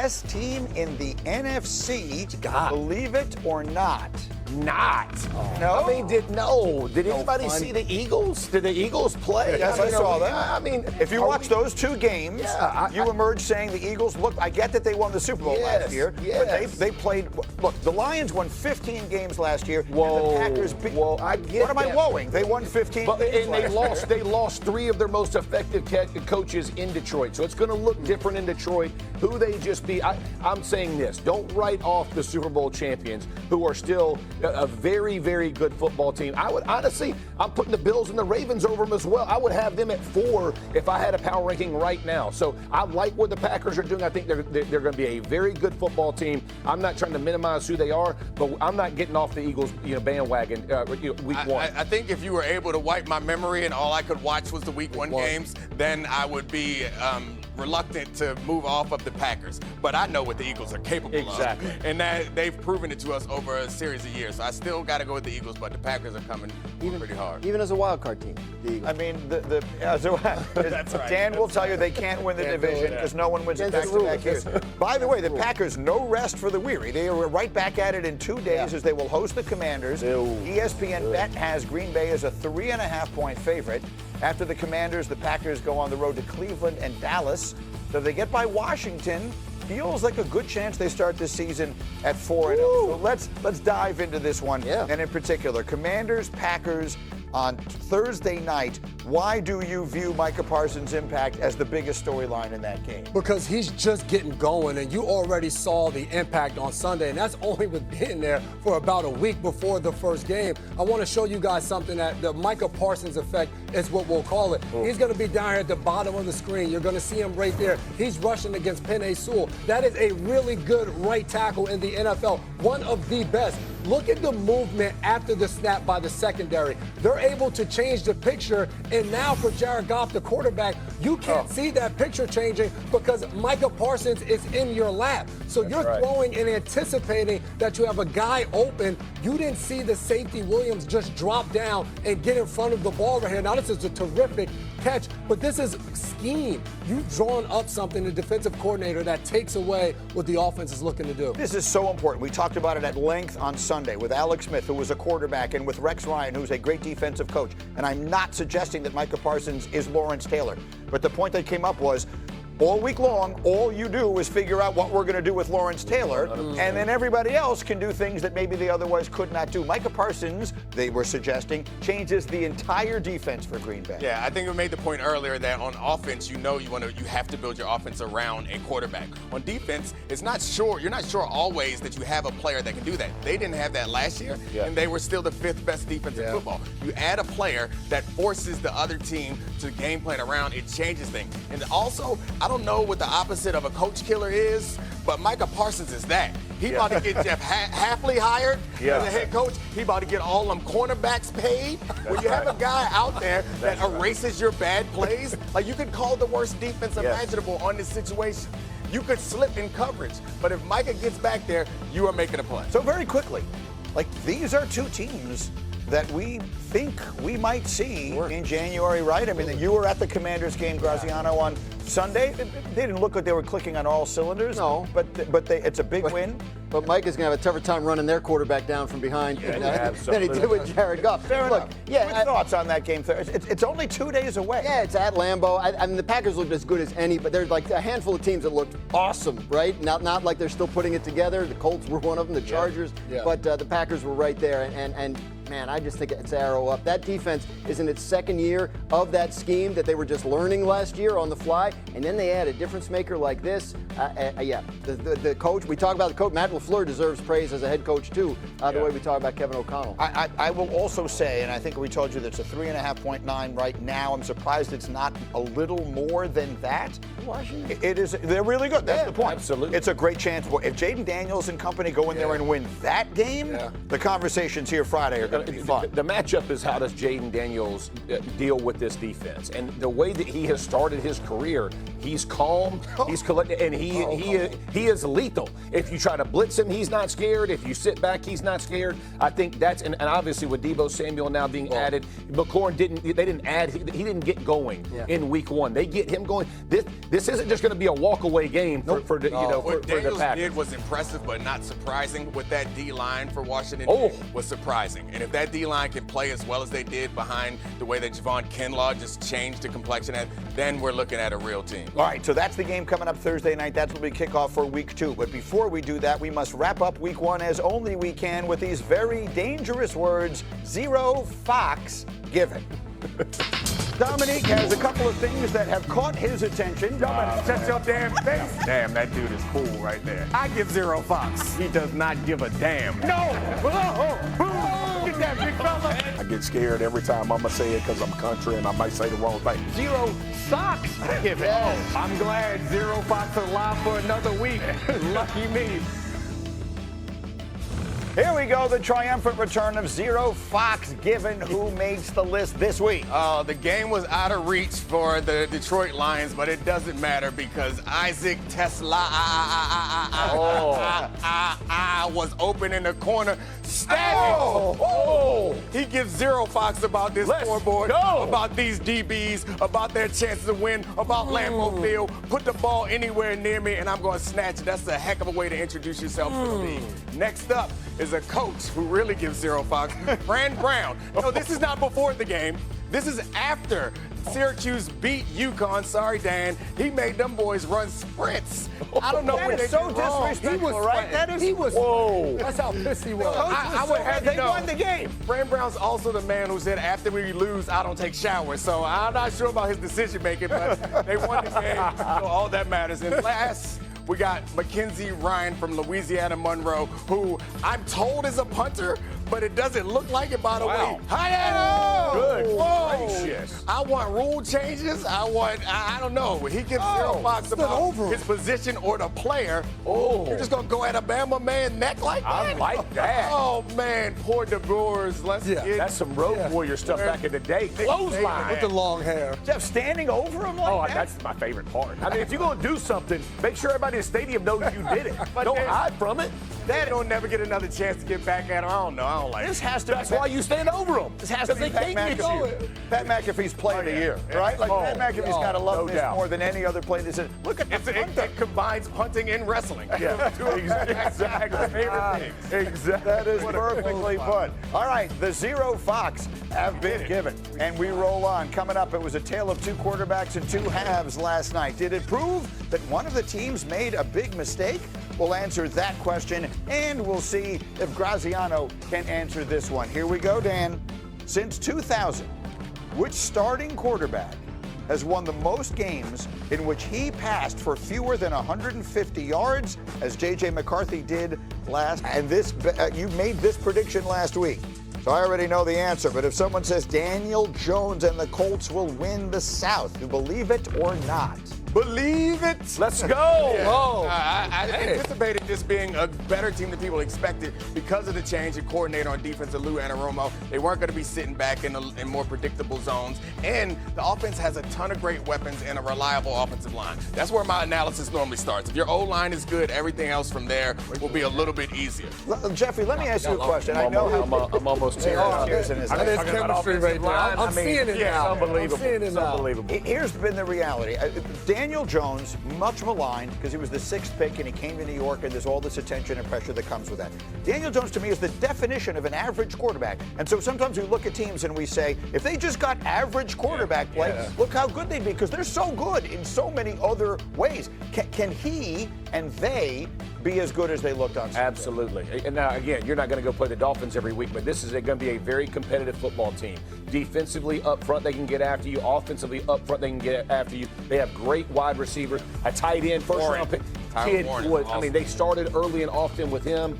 best team in the NFC, God. believe it or not. Not. No? I mean, did anybody see the Eagles? Did the Eagles play? Yes, I saw that. I mean, If you watch those two games, you emerge saying the Eagles, look, I get that they won the Super Bowl last year, but they played, look, the Lions won 15 games last year, and the Packers beat. I get What am I that. whoaing? They won 15 But, games and they last lost. year. They lost 3 of their most effective coaches in Detroit, so it's going to look different in Detroit. Who they just beat. I'm saying this: don't write off the Super Bowl champions, who are still a very, very good football team. I would honestly, I'm putting the Bills and the Ravens over them as well. I would have them at 4 if I had a power ranking right now. So I like what the Packers are doing. I think they're going to be a very good football team. I'm not trying to minimize who they are, but I'm not getting off the Eagles, bandwagon week 1. I think if you were able to wipe my memory and all I could watch was the week 1 games, then I would be reluctant to move off of the Packers. But I know what the Eagles are capable of. And that they've proven it to us over a series of years. So I still got to go with the Eagles, but the Packers are coming pretty hard. Even as a wild card team, the Eagles. I mean, that's right. Dan will tell you they can't win the division because no one wins it back-to-back years. By the way, the Packers, no rest for the weary. They are right back at it in 2 days as they will host the Commanders. ESPN Bet has Green Bay as a 3.5-point favorite. After the Commanders, the Packers go on the road to Cleveland and Dallas. So if they get by Washington, feels like a good chance they start this season at 4-0. So let's dive into this one. And in particular, Commanders, Packers on Thursday night. Why do you view Micah Parsons' impact as the biggest storyline in that game? Because he's just getting going, and you already saw the impact on Sunday, and that's only with being there for about a week before the first game. I want to show you guys something that the Micah Parsons effect is what we'll call it. He's going to be down here at the bottom of the screen. You're going to see him right there. He's rushing against Penei Sewell. That is a really good right tackle in the NFL, one of the best. Look at the movement after the snap by the secondary. They're able to change the picture, and now for Jared Goff, the quarterback, you can't see that picture changing because Micah Parsons is in your lap. So you're throwing and anticipating that you have a guy open. You didn't see the safety Williams just drop down and get in front of the ball right here. Now, this is a terrific catch, but this is scheme. You've drawn up something, the defensive coordinator, that takes away what the offense is looking to do. This is so important. We talked about it at length on Sunday with Alex Smith, who was a quarterback, and with Rex Ryan, who's a great defensive coach. And I'm not suggesting that Micah Parsons is Lawrence Taylor. But the point that came up was, all week long, all you do is figure out what we're going to do with Lawrence Taylor, and then everybody else can do things that maybe they otherwise could not do. Micah Parsons, they were suggesting, changes the entire defense for Green Bay. Yeah, I think we made the point earlier that on offense, you have to build your offense around a quarterback. On defense, you're not sure always that you have a player that can do that. They didn't have that last year, and they were still the 5th best defense in football. You add a player that forces the other team to game plan around, it changes things. And also, I don't know what the opposite of a coach killer is, but Micah Parsons is that. He about to get Jeff Hafley hired as a head coach. He about to get all them cornerbacks paid. When you have a guy out there that erases your bad plays, like you could call the worst defense imaginable on this situation. You could slip in coverage, but if Micah gets back there, you are making a play. So very quickly, these are 2 teams that we think we might see in January, right? I mean, you were at the Commanders game, Graziano, on Sunday. They didn't look like they were clicking on all cylinders. No. But it's a big win. But Mike is going to have a tougher time running their quarterback down from behind than he did with Jared Goff. Fair enough. Quick thoughts on that game. It's only 2 days away. Yeah, it's at Lambeau. I mean, the Packers looked as good as any, but there's like a handful of teams that looked awesome, right? Not like they're still putting it together. The Colts were one of them, the Chargers. But the Packers were right there. And man, I just think it's arrow up. That defense is in its 2nd year of that scheme that they were just learning last year on the fly. And then they add a difference maker like this. The coach, we talk about the coach, Matt LaFleur deserves praise as a head coach too, the way we talk about Kevin O'Connell. I will also say, and I think we told you that it's a 3.5.9 right now. I'm surprised it's not a little more than that. Washington. It is. They're really good. That's the point. Absolutely. It's a great chance. If Jayden Daniels and company go in there and win that game, the conversations here Friday are going to be fun. The matchup is, how does Jayden Daniels deal with this defense? And the way that he has started his career, he's calm, he's collected, and he is lethal. If you try to blitz him, he's not scared. If you sit back, he's not scared. I think that's, and obviously with Deebo Samuel now being added, McLaurin he didn't get going in week 1. They get him going. this isn't just going to be a walk-away game for What the Daniels Packers. did was impressive, but not surprising. With that D-line for Washington was surprising. And if that D-line can play as well as they did behind the way that Javon Kinlaw just changed the complexion, then we're looking at a real team. All right, so that's the game coming up Thursday night. That's when we kick off for week 2. But before we do that, we must wrap up week 1 as only we can with these very dangerous words, 0 Fox given. Dominique has a couple of things that have caught his attention. Dominic, shut your damn face. Damn, that dude is cool right there. I give 0 Fox. He does not give a damn. No! Get that big fella. I get scared every time I'm going to say it because I'm country and I might say the wrong thing. 0 socks. Give it. Oh, I'm glad 0 Fox is alive for another week. Lucky me. Here we go, the triumphant return of 0 Fox given. Who makes the list this week? The game was out of reach for the Detroit Lions, but it doesn't matter because Isaac Tesla was open in the corner. He gives 0 Fox about this scoreboard, about these DBs, about their chances to win, about Lambeau Field. Put the ball anywhere near me, and I'm going to snatch it. That's a heck of a way to introduce yourself to the league. Next up is a coach who really gives 0 Fox, Brand Brown. No, this is not before the game. This is after Syracuse beat UConn. Sorry, Dan. He made them boys run sprints. I don't know what they so did wrong. disrespectful, right? Whoa. That's how pissed he was. I would have they won the game. Brand Brown's also the man who said, after we lose, I don't take showers. So I'm not sure about his decision making, but they won the game. So all that matters. And last, we got Mackenzie Ryan from Louisiana Monroe, who I'm told is a punter, but it doesn't look like it, by the way. Good Gracious. I want rule changes. I don't know. He gives 0 Fox about his position or the player. You're just going to go at a Bama man neck like that? I like that. Oh, man. Poor DeBoers. That's some Road Warrior stuff back in the day. Clothesline. With the long hair. Jeff, standing over him like that? That's my favorite part. I mean, if you're going to do something, make sure everybody in the stadium knows you did it. Don't hide from it. They don't never get another chance to get back at him. I don't know. I don't like This it. has to That's why you stand over them. This has to be Pat McAfee. Pat McAfee's player of the year, right? Like Pat McAfee's got to love this more than any other player. Look at It combines punting and wrestling. Yeah, exactly. Favorite things. Exactly. That is perfectly put. All right, the 0 Fox have been given. And we roll on. Coming up, it was a tale of 2 quarterbacks and 2 halves last night. Did it prove that one of the teams made a big mistake? We'll answer that question, and we'll see if Graziano can answer this one. Here we go, Dan. Since 2000, which starting quarterback has won the most games in which he passed for fewer than 150 yards, as J.J. McCarthy did last? And you made this prediction last week. So I already know the answer, but if someone says Daniel Jones and the Colts will win the South, you believe it or not? Believe it. Let's go. I anticipated this being a better team than people expected because of the change in coordinator on defense of Lou Anarumo. They weren't going to be sitting back in more predictable zones. And the offense has a ton of great weapons and a reliable offensive line. That's where my analysis normally starts. If your O-line is good, everything else from there will be a little bit easier. Jeffrey, let me ask you a question. I know I'm almost tears in his eyes. There's chemistry right there. I'm seeing it now. Unbelievable. I'm seeing it now. Unbelievable. Here's been the reality. Daniel Jones, much maligned because he was the 6th pick and he came to New York and there's all this attention and pressure that comes with that. Daniel Jones to me is the definition of an average quarterback. And so sometimes we look at teams and we say, if they just got average quarterback play, look how good they'd be because they're so good in so many other ways. Can he and they be as good as they looked on Sunday? Absolutely. And now, again, you're not going to go play the Dolphins every week, but this is going to be a very competitive football team. Defensively up front, they can get after you. Offensively up front, they can get after you. They have great wide receivers. A tight end, first round pick. Kid was, I mean, they started early and often with him.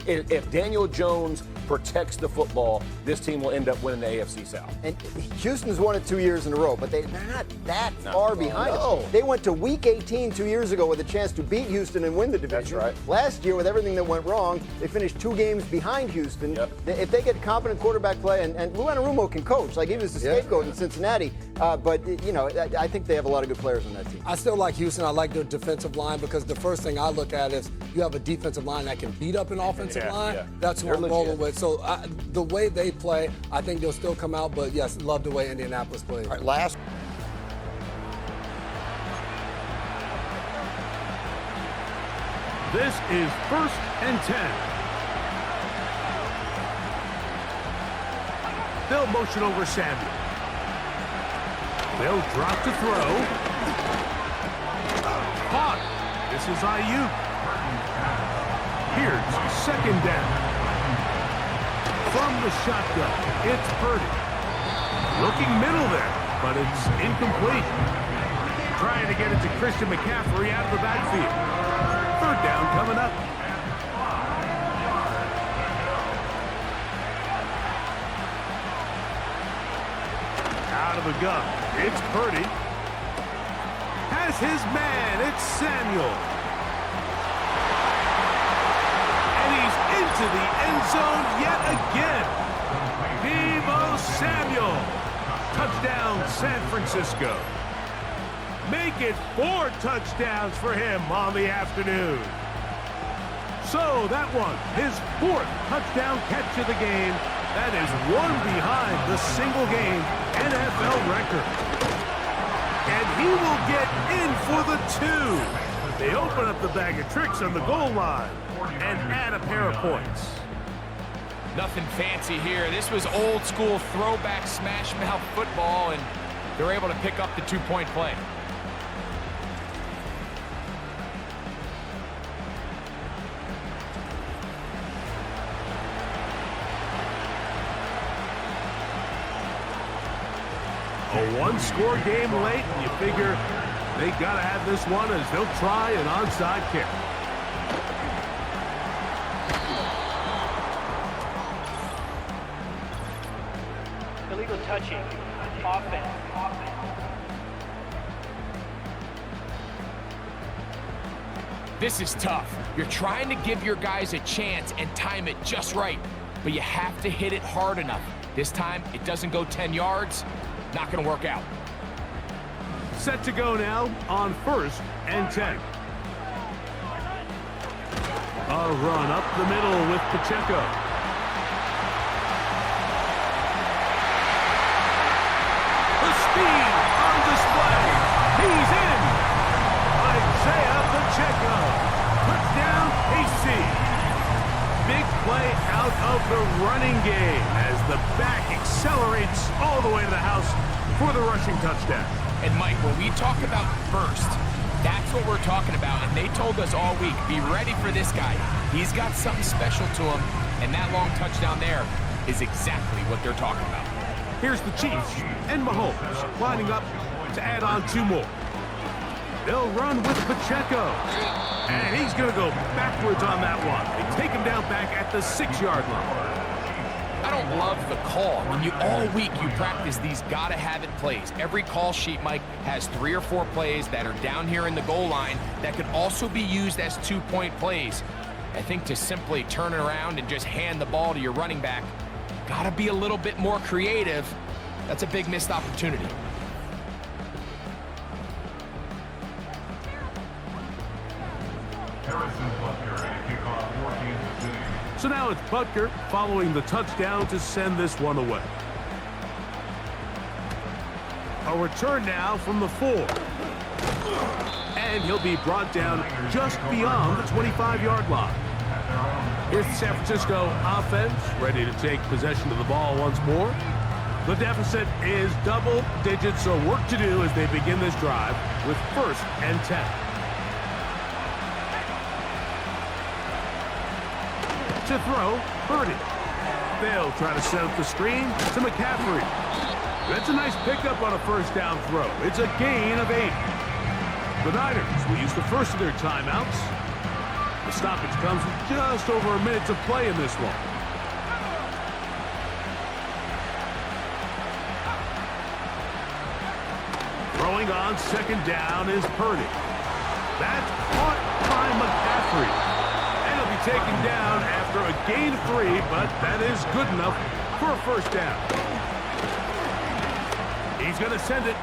If Daniel Jones protects the football, this team will end up winning the AFC South. And Houston's won it 2 years in a row, but they're not that far behind us. They went to Week 18 2 years ago with a chance to beat Houston and win the division. That's right. Last year, with everything that went wrong, they finished 2 games behind Houston. If they get competent quarterback play, and Lou Anarumo can coach, like he was the scapegoat in Cincinnati, but you know, I think they have a lot of good players on that team. I still like Houston. I like their defensive line because the first thing I look at is you have a defensive line that can beat up an offensive line. That's what I'm rolling with. So the way they play, I think they'll still come out. But yes, love the way Indianapolis plays. All right, last. This is 1st and 10. They'll motion over Samuel. They'll drop to throw. Caught. This is Ayuk. Here's 2nd down. From the shotgun, it's Purdy. Looking middle there, but it's incomplete. Trying to get it to Christian McCaffrey out of the backfield. 3rd down coming up. Out of the gun, it's Purdy. Has his man, it's Samuel. And he's into the end zone yet again. Deebo Samuel. Touchdown, San Francisco. Make it 4 touchdowns for him on the afternoon. So that one, his 4th touchdown catch of the game. That is one behind the single-game NFL record. And he will get in for the 2. They open up the bag of tricks on the goal line and add a pair of points. Nothing fancy here. This was old-school throwback smash-mouth football, and they were able to pick up the 2-point play. A one-score game late, and you figure they got to have this one as they'll try an onside kick. Illegal touching. Offense. This is tough. You're trying to give your guys a chance and time it just right, but you have to hit it hard enough. This time, it doesn't go 10 yards. Not going to work out. Set to go now on 1st and 10. A run up the middle with Pacheco. The speed on display. He's in. Isaiah Pacheco. Touchdown, AC. Big play out of the running game as the back accelerates all the way to the house for the rushing touchdown. And Mike, when we talk about burst, that's what we're talking about. And they told us all week, be ready for this guy. He's got something special to him, and that long touchdown there is exactly what they're talking about. Here's the Chiefs and Mahomes lining up to add on 2 more. They'll run with Pacheco. And he's going to go backwards on that one. They take him down back at the 6-yard line. I don't love the call. I mean, all week you practice these gotta-have-it plays. Every call sheet, Mike, has 3 or 4 plays that are down here in the goal line that could also be used as 2-point plays. I think to simply turn it around and just hand the ball to your running back, gotta be a little bit more creative. That's a big missed opportunity. So now it's Butker following the touchdown to send this one away. A return now from the 4. And he'll be brought down just beyond the 25-yard line. Here's the San Francisco offense ready to take possession of the ball once more. The deficit is double digits, so work to do as they begin this drive with 1st and 10. To throw, Purdy. They'll try to set up the screen to McCaffrey. That's a nice pickup on a 1st down throw. It's a gain of 8. The Niners will use the first of their timeouts. The stoppage comes with just over a minute to play in this one. Throwing on 2nd down is Purdy. That's caught by McCaffrey. Taken down after a gain of 3, but that is good enough for a 1st down. He's going to send it